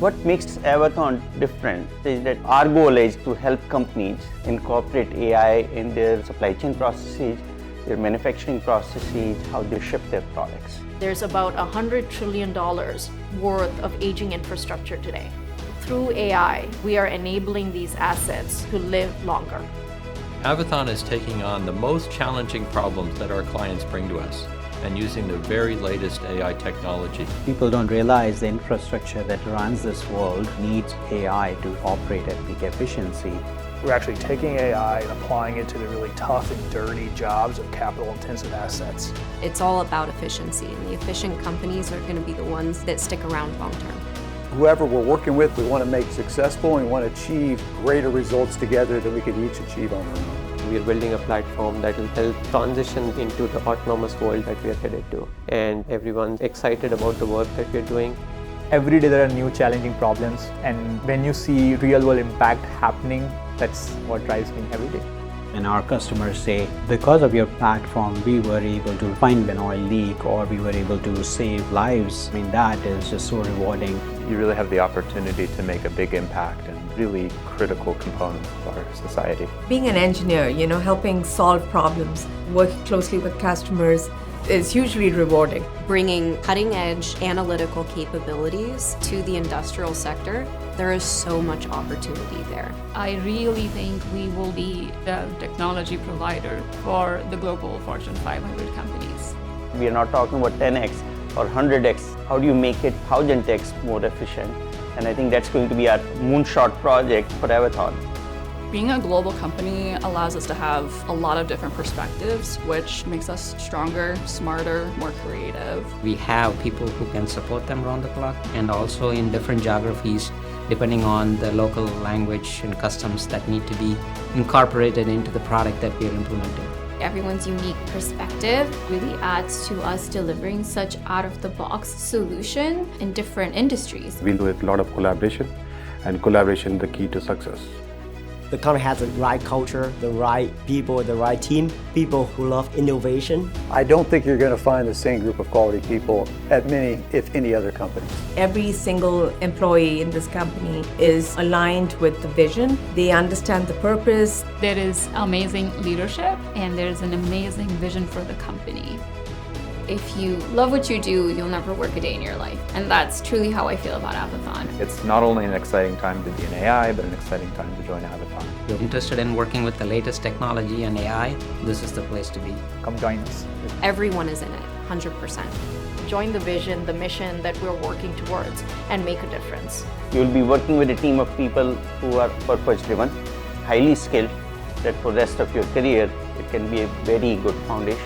What makes Avathon different is that our goal is to help companies incorporate AI in their supply chain processes, their manufacturing processes, how they ship their products. There's about $100 trillion worth of aging infrastructure today. Through AI, we are enabling these assets to live longer. Avathon is taking on the most challenging problems that our clients bring to us and using the very latest AI technology. People don't realize the infrastructure that runs this world needs AI to operate at peak efficiency. We're actually taking AI and applying it to the really tough and dirty jobs of capital-intensive assets. It's all about efficiency, and the efficient companies are going to be the ones that stick around long term. Whoever we're working with, we want to make successful and we want to achieve greater results together than we could each achieve on our own. We are building a platform that will help transition into the autonomous world that we are headed to. And everyone's excited about the work that we're doing. Every day there are new challenging problems, and when you see real world impact happening, that's what drives me every day. And our customers say, because of your platform, we were able to find an oil leak or we were able to save lives. I mean, that is just so rewarding. You really have the opportunity to make a big impact and really critical component of our society. Being an engineer, helping solve problems, working closely with customers is hugely rewarding. Bringing cutting-edge analytical capabilities to the industrial sector, there is so much opportunity there. I really think we will be the technology provider for the global Fortune 500 companies. We are not talking about 10x or 100x. How do you make it 1000x more efficient? And I think that's going to be our moonshot project for Avathon. Being a global company allows us to have a lot of different perspectives, which makes us stronger, smarter, more creative. We have people who can support them around the clock, and also in different geographies, depending on the local language and customs that need to be incorporated into the product that we are implementing. Everyone's unique perspective really adds to us delivering such out-of-the-box solution in different industries. We do a lot of collaboration, and collaboration is the key to success. The company has the right culture, the right people, the right team, people who love innovation. I don't think you're going to find the same group of quality people at many, if any other companies. Every single employee in this company is aligned with the vision. They understand the purpose. There is amazing leadership and there's an amazing vision for the company. If you love what you do, you'll never work a day in your life. And that's truly how I feel about Avathon. It's not only an exciting time to be in AI, but an exciting time to join Avathon. If you're interested in working with the latest technology and AI, this is the place to be. Come join us. Everyone is in it, 100%. Join the vision, the mission that we're working towards, and make a difference. You'll be working with a team of people who are purpose-driven, highly skilled, that for the rest of your career, it can be a very good foundation.